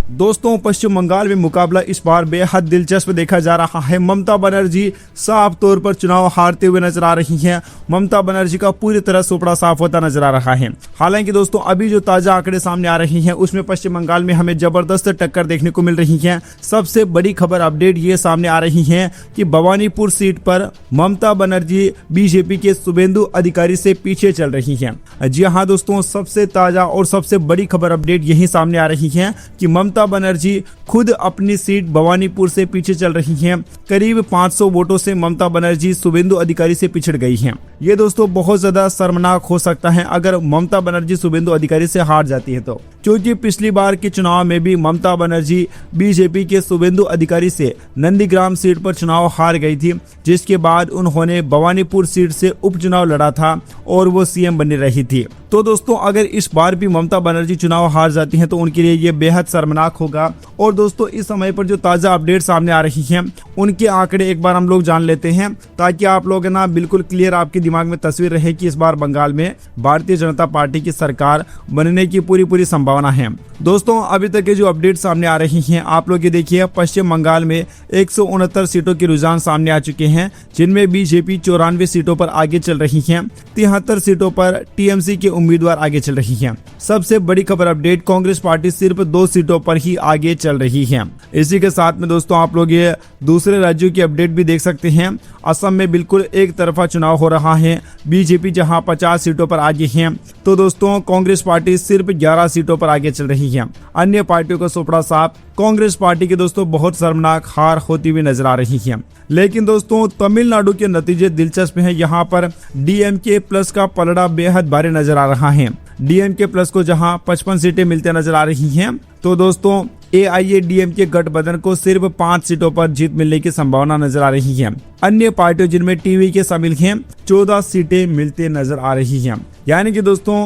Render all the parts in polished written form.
दोस्तों पश्चिम बंगाल में मुकाबला इस बार बेहद दिलचस्प देखा जा रहा है। ममता बनर्जी साफ तौर पर चुनाव हारते हुए नजर आ रही हैं। ममता बनर्जी का पूरी तरह सुपड़ा साफ होता नजर आ रहा है। हालांकि दोस्तों अभी जो ताजा आंकड़े सामने आ रही हैं उसमें पश्चिम बंगाल में हमें जबरदस्त टक्कर देखने को मिल रही है। सबसे बड़ी खबर अपडेट ये सामने आ रही है कि भवानीपुर सीट पर ममता बनर्जी बीजेपी के शुभेंदु अधिकारी से पीछे चल रही है। जी हाँ दोस्तों, सबसे ताजा और सबसे बड़ी खबर अपडेट यही सामने आ रही है कि ममता बनर्जी खुद अपनी सीट भवानीपुर से पीछे चल रही हैं। करीब 500 वोटों से ममता बनर्जी शुभेंदु अधिकारी से पिछड़ गई हैं। ये दोस्तों बहुत ज्यादा शर्मनाक हो सकता है अगर ममता बनर्जी शुभेंदु अधिकारी से हार जाती है तो, क्योंकि पिछली बार के चुनाव में भी ममता बनर्जी बीजेपी के शुभेंदु अधिकारी से नंदीग्राम सीट पर चुनाव हार गई थी, जिसके बाद उन्होंने भवानीपुर सीट से उपचुनाव लड़ा था और वो सीएम बनी रही थी। तो दोस्तों अगर इस बार भी ममता बनर्जी चुनाव हार जाती हैं तो उनके लिए ये बेहद शर्मनाक होगा। और दोस्तों इस समय पर जो ताजा अपडेट सामने आ रही हैं उनके आंकड़े एक बार हम लोग जान लेते हैं, ताकि आप लोग ना बिल्कुल क्लियर आपके दिमाग में तस्वीर रहे कि इस बार बंगाल में भारतीय जनता पार्टी की सरकार बनने की पूरी संभावना है। दोस्तों अभी तक के जो अपडेट सामने आ रही हैं आप लोग ये देखिए, पश्चिम बंगाल में 169 सीटों के रुझान सामने आ चुके हैं, जिनमें बीजेपी 94 सीटों पर आगे चल रही है। 73 सीटों पर टीएमसी के उम्मीदवार आगे चल रही हैं। सबसे बड़ी खबर अपडेट, कांग्रेस पार्टी सिर्फ 2 सीटों पर ही आगे चल रही है। इसी के साथ में दोस्तों आप लोग ये दूसरे राज्यों की अपडेट भी देख सकते हैं। असम में बिल्कुल एक तरफा चुनाव हो रहा है। बीजेपी जहां 50 सीटों पर आगे है तो दोस्तों कांग्रेस पार्टी सिर्फ 11 सीटों पर आगे चल रही है। अन्य पार्टियों का सुपड़ा साफ, कांग्रेस पार्टी की दोस्तों बहुत शर्मनाक हार होती हुई नजर आ रही है। लेकिन दोस्तों तमिलनाडु के नतीजे दिलचस्प हैं। यहाँ पर डीएमके प्लस का पलड़ा बेहद भारी नजर आ रहा है। डीएमके प्लस को जहां 55 सीटें मिलते नजर आ रही हैं तो दोस्तों एआईएडीएमके गठबंधन को सिर्फ 5 सीटों पर जीत मिलने की संभावना नजर आ रही है। अन्य पार्टियों जिनमें टीवी के शामिल हैं 14 सीटें मिलते नजर आ रही हैं। यानी कि दोस्तों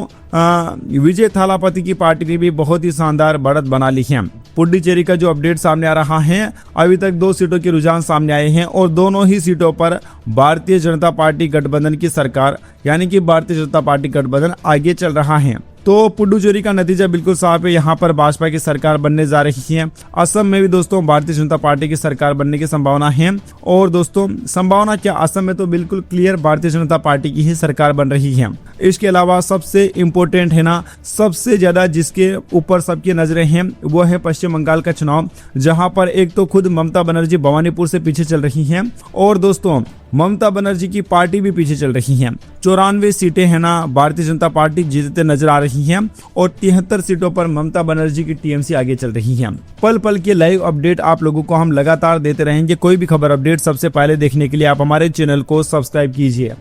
विजय थालापति की पार्टी ने भी बहुत ही शानदार बढ़त बना ली है। पुडुचेरी का जो अपडेट सामने आ रहा है, अभी तक 2 सीटों के रुझान सामने आए हैं और दोनों ही सीटों पर भारतीय जनता पार्टी गठबंधन की सरकार यानी कि भारतीय जनता पार्टी गठबंधन आगे चल रहा है। तो पुडुचेरी का नतीजा बिल्कुल साफ है, यहाँ पर भाजपा की सरकार बनने जा रही है। असम में भी दोस्तों भारतीय जनता पार्टी की सरकार बनने की संभावना है। और दोस्तों संभावना क्या, असम में तो बिल्कुल क्लियर भारतीय जनता पार्टी की ही सरकार बन रही है। इसके अलावा सबसे इम्पोर्टेंट है ना, सबसे ज्यादा जिसके ऊपर सबकी नजरें हैं वो है पश्चिम बंगाल का चुनाव, जहां पर एक तो खुद ममता बनर्जी भवानीपुर से पीछे चल रही हैं और दोस्तों ममता बनर्जी की पार्टी भी पीछे चल रही है। 94 सीटें है ना भारतीय जनता पार्टी जीतते नजर आ रही है और 73 सीटों पर ममता बनर्जी की टीएमसी आगे चल रही है। पल पल के लाइव अपडेट आप लोगों को हम लगातार देते रहेंगे। कोई भी खबर अपडेट सबसे पहले देखने के लिए आप हमारे चैनल को सब्सक्राइब कीजिए।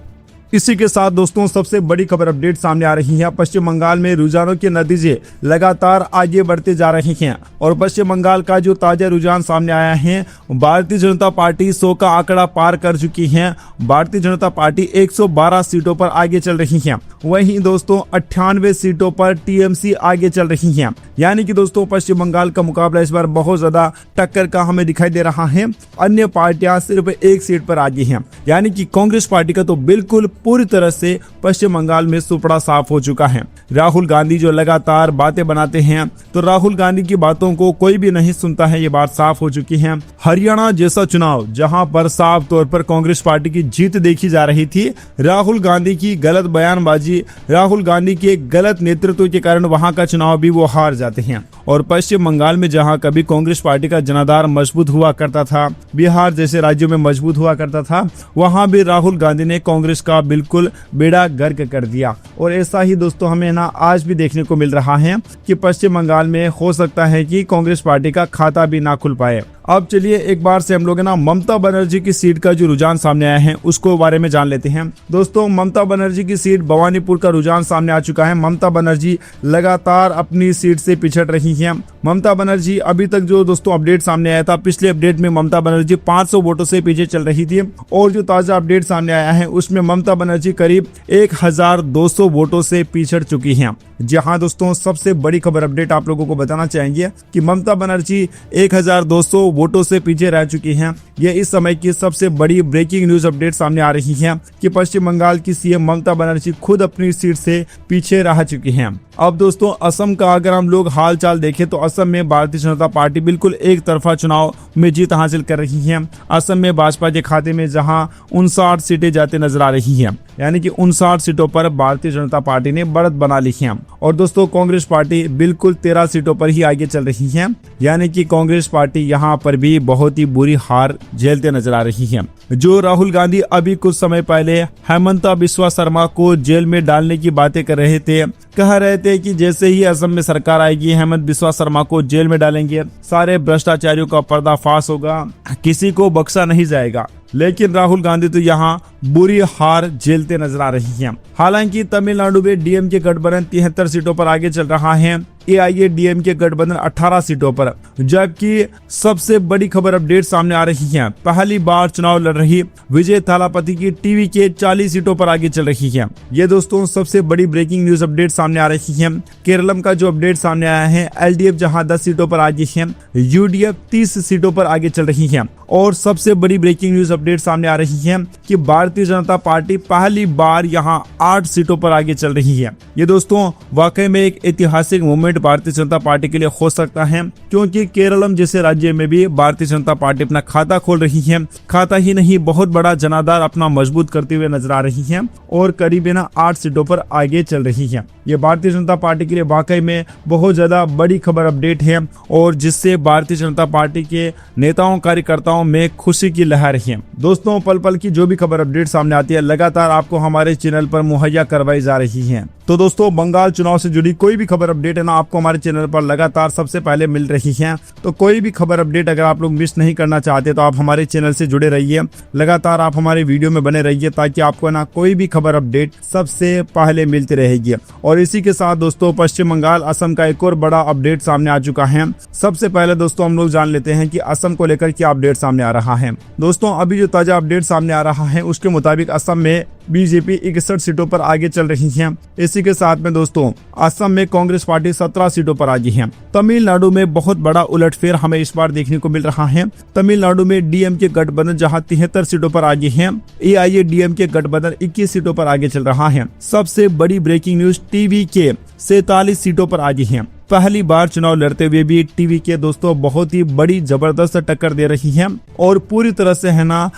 इसी के साथ दोस्तों सबसे बड़ी खबर अपडेट सामने आ रही है। पश्चिम बंगाल में रुझानों के नतीजे लगातार आगे बढ़ते जा रहे हैं और पश्चिम बंगाल का जो ताजा रुझान सामने आया है, भारतीय जनता पार्टी 100 का आंकड़ा पार कर चुकी है। भारतीय जनता पार्टी 112 सीटों पर आगे चल रही है। वहीं दोस्तों 98 सीटों पर टीएमसी आगे चल रही है। यानी कि दोस्तों पश्चिम बंगाल का मुकाबला इस बार बहुत ज्यादा टक्कर का हमें दिखाई दे रहा है। अन्य पार्टियां सिर्फ 1 सीट पर आगे हैं। यानी कि कांग्रेस पार्टी का तो बिल्कुल पूरी तरह से पश्चिम बंगाल में सुपड़ा साफ हो चुका है। राहुल गांधी जो लगातार बातें बनाते हैं तो राहुल गांधी की बातों को कोई भी नहीं सुनता है, ये बात साफ हो चुकी है। हरियाणा जैसा चुनाव जहां पर साफ तौर पर कांग्रेस पार्टी की जीत देखी जा रही थी, राहुल गांधी की गलत बयानबाजी, राहुल गांधी के गलत नेतृत्व के कारण वहां का चुनाव भी वो हार जाते हैं। और पश्चिम बंगाल में जहां कभी कांग्रेस पार्टी का जनाधार मजबूत हुआ करता था, बिहार जैसे राज्यों में मजबूत हुआ करता था, वहां भी राहुल गांधी ने कांग्रेस का बिल्कुल बेड़ा गर्क कर दिया। और ऐसा ही दोस्तों हमें ना आज भी देखने को मिल रहा है कि पश्चिम बंगाल में हो सकता है कि कांग्रेस पार्टी का खाता भी ना खुल पाए। अब चलिए एक बार से हम लोग ना ममता बनर्जी की सीट का जो रुझान सामने आया है उसको बारे में जान लेते हैं। दोस्तों ममता बनर्जी की सीट भवानीपुर का रुझान सामने आ चुका है। ममता बनर्जी लगातार अपनी सीट से पिछड़ रही हैं। ममता बनर्जी अभी तक जो दोस्तों अपडेट सामने आया था, पिछले अपडेट में ममता बनर्जी 500 वोटों से पीछे चल रही थी और जो ताजा अपडेट सामने आया है उसमें ममता बनर्जी करीब 1200 वोटों से पिछड़ चुकी हैं। जहां दोस्तों सबसे बड़ी खबर अपडेट आप लोगों को बताना चाहेंगे कि ममता बनर्जी 1200 वोटों से पीछे रह चुकी हैं। ये इस समय की सबसे बड़ी ब्रेकिंग न्यूज अपडेट सामने आ रही है कि पश्चिम बंगाल की सीएम ममता बनर्जी खुद अपनी सीट से पीछे रह चुकी हैं। अब दोस्तों असम का अगर हम लोग हाल चाल देखें तो असम में भारतीय जनता पार्टी बिल्कुल एक तरफा चुनाव में जीत हासिल कर रही है। असम में भाजपा के खाते में जहां 59 सीटें जाते नजर आ रही हैं, यानी कि 59 सीटों पर भारतीय जनता पार्टी ने बढ़त बना ली है। और दोस्तों कांग्रेस पार्टी बिल्कुल 13 सीटों पर ही आगे चल रही है, यानी कि कांग्रेस पार्टी यहाँ पर भी बहुत ही बुरी हार झेलते नजर आ रही है। जो राहुल गांधी अभी कुछ समय पहले हेमंता बिस्वा शर्मा को जेल में डालने की बातें कर रहे थे, कह रहे थे कि जैसे ही असम में सरकार आएगी हेमंत बिस्वा शर्मा को जेल में डालेंगे, सारे भ्रष्टाचारियों का पर्दाफाश होगा, किसी को बख्शा नहीं जाएगा। लेकिन राहुल गांधी तो यहाँ बुरी हार झेलते नजर आ रही हैं। हालांकि तमिलनाडु में डीएमके गठबंधन 73 सीटों पर आगे चल रहा है, एआईएडीएमके गठबंधन 18 सीटों पर। जबकि सबसे बड़ी खबर अपडेट सामने आ रही है, पहली बार चुनाव लड़ रही विजय थालापति की टीवीके 40 सीटों पर आगे चल रही है। ये दोस्तों सबसे बड़ी ब्रेकिंग न्यूज अपडेट सामने आ रही है। केरलम का जो अपडेट सामने आया है, एलडीएफ जहां 10 सीटों पर आगे है, यूडीएफ 30 सीटों पर आगे चल रही है। और सबसे बड़ी ब्रेकिंग न्यूज अपडेट सामने आ रही है कि भारतीय जनता पार्टी पहली बार यहां 8 सीटों पर आगे चल रही है। ये दोस्तों वाकई में एक ऐतिहासिक मूवमेंट भारतीय जनता पार्टी के लिए हो सकता है, क्योंकि केरलम जैसे राज्य में भी भारतीय जनता पार्टी अपना खाता खोल रही है। खाता ही नहीं, बहुत बड़ा जनाधार अपना मजबूत करते हुए नजर आ रही है और करीबन 8 सीटों पर आगे चल रही है। ये भारतीय जनता पार्टी के लिए वाकई में बहुत ज्यादा बड़ी खबर अपडेट है और जिससे भारतीय जनता पार्टी के नेताओं कार्यकर्ताओं में खुशी की लहर है। दोस्तों पल पल की जो भी खबर अपडेट सामने आती है लगातार आपको हमारे चैनल पर मुहैया करवाई जा रही है। तो दोस्तों बंगाल चुनाव से जुड़ी कोई भी खबर अपडेट है ना आपको हमारे चैनल पर लगातार सबसे पहले मिल रही है। तो कोई भी खबर अपडेट अगर आप लोग मिस नहीं करना चाहते तो आप हमारे चैनल से जुड़े रहिए, लगातार आप हमारे वीडियो में बने रहिए ताकि आपको ना कोई भी खबर अपडेट सबसे पहले मिलती रहेगी। और इसी के साथ दोस्तों पश्चिम बंगाल असम का एक और बड़ा अपडेट सामने आ चुका है। सबसे पहले दोस्तों हम लोग जान लेते हैं कि असम को लेकर क्या अपडेट सामने आ रहा है। दोस्तों अभी जो ताजा अपडेट सामने आ रहा है उसके मुताबिक असम में बीजेपी 61 सीटों पर आगे चल रही है। इसी के साथ में दोस्तों असम में कांग्रेस पार्टी 17 सीटों पर आगे है। तमिलनाडु में बहुत बड़ा उलटफेर हमें इस बार देखने को मिल रहा है। तमिलनाडु में डीएमके गठबंधन जहां 73 सीटों पर आगे है, एआईएडीएमके गठबंधन 21 सीटों पर आगे चल रहा है। सबसे बड़ी ब्रेकिंग न्यूज, टीवीके 47 सीटों पर आगे है। पहली बार चुनाव लड़ते हुए भी टीवीके दोस्तों बहुत ही बड़ी जबरदस्त टक्कर दे रही है और पूरी तरह से है ना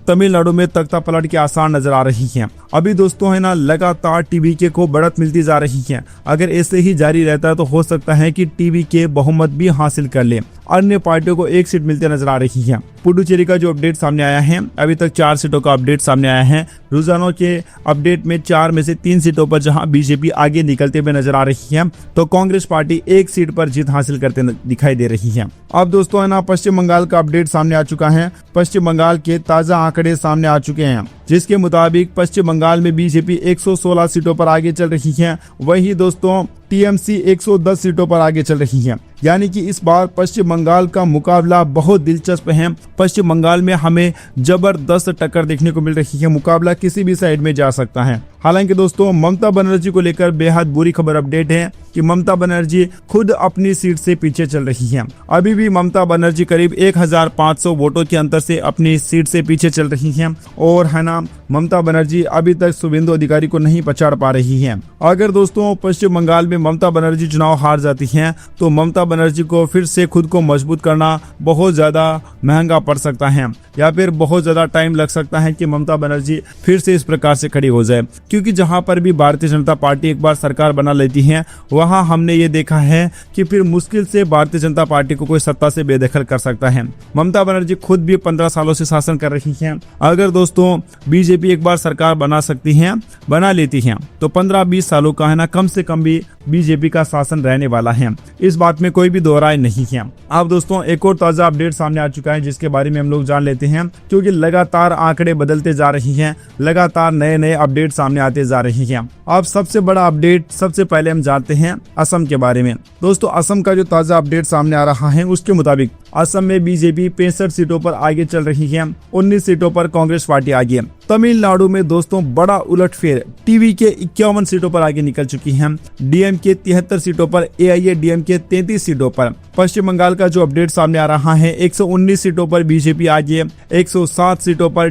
तमिलनाडु में तख्ता पलट के आसार नजर आ रही है। अभी दोस्तों है ना लगातार टीवीके को बढ़त मिलती जा रही है। अगर ऐसे ही जारी रहता है तो हो सकता है कि टीवीके बहुमत भी हासिल कर ले। अन्य पार्टियों को एक सीट मिलते नजर आ रही है। पुडुचेरी का जो अपडेट सामने आया है, अभी तक 4 सीटों का अपडेट सामने आया है। रुझानों के अपडेट में 4 में से 3 सीटों पर जहां बीजेपी आगे निकलते हुए नजर आ रही है तो कांग्रेस पार्टी 1 सीट पर जीत हासिल करते दिखाई दे रही है। अब दोस्तों है ना पश्चिम बंगाल का अपडेट सामने आ चुका है। पश्चिम बंगाल के ताजा आंकड़े सामने आ चुके हैं, जिसके मुताबिक पश्चिम बंगाल में बीजेपी 116 सीटों पर आगे चल रही है। वही दोस्तों टीएमसी 110 सीटों पर आगे चल रही है। यानी कि इस बार पश्चिम बंगाल का मुकाबला बहुत दिलचस्प है। पश्चिम बंगाल में हमें जबरदस्त टक्कर देखने को मिल रही है। मुकाबला किसी भी साइड में जा सकता है। हालांकि दोस्तों ममता बनर्जी को लेकर बेहद बुरी खबर अपडेट है कि ममता बनर्जी खुद अपनी सीट से पीछे चल रही है। अभी भी ममता बनर्जी करीब 1500 वोटों के अंतर से अपनी सीट से पीछे चल रही है और है ना ममता बनर्जी अभी तक शुभेंदु अधिकारी को नहीं पछाड़ पा रही है। अगर दोस्तों पश्चिम बंगाल में ममता बनर्जी चुनाव हार जाती है तो ममता बनर्जी को फिर से खुद को मजबूत करना बहुत ज्यादा महंगा पड़ सकता है या फिर बहुत ज्यादा टाइम लग सकता है कि ममता बनर्जी फिर से इस प्रकार से खड़ी हो जाए। क्योंकि जहां पर भी भारतीय जनता पार्टी एक बार सरकार बना लेती है वहां हमने ये देखा है कि फिर मुश्किल से भारतीय जनता पार्टी को कोई सत्ता से बेदखल कर सकता है। ममता बनर्जी खुद भी 15 सालों से शासन कर रही है। अगर दोस्तों बीजेपी एक बार सरकार बना लेती है तो 15-20 सालों का है ना कम से कम भी बीजेपी का शासन रहने वाला है। इस बात में कोई भी दो राय नहीं है। अब दोस्तों एक और ताजा अपडेट सामने आ चुका है जिसके बारे में हम लोग जान लेते हैं, क्योंकि लगातार आंकड़े बदलते जा रही हैं, लगातार नए नए अपडेट सामने सामने आते जा रही हैं। अब सबसे बड़ा अपडेट सबसे पहले हम जानते हैं असम के बारे में। दोस्तों असम का जो ताजा अपडेट सामने आ रहा है उसके मुताबिक असम में बीजेपी 65 सीटों पर आगे चल रही है, 19 सीटों पर कांग्रेस पार्टी आगे है। तमिलनाडु में दोस्तों बड़ा उलटफेर, टीवी के 51 सीटों पर आगे निकल चुकी हैं, डीएमके 73 सीटों पर, एआईएडीएमके 33 सीटों पर। पश्चिम बंगाल का जो अपडेट सामने आ रहा है 119 सीटों पर बीजेपी आगे है, 107 सीटों पर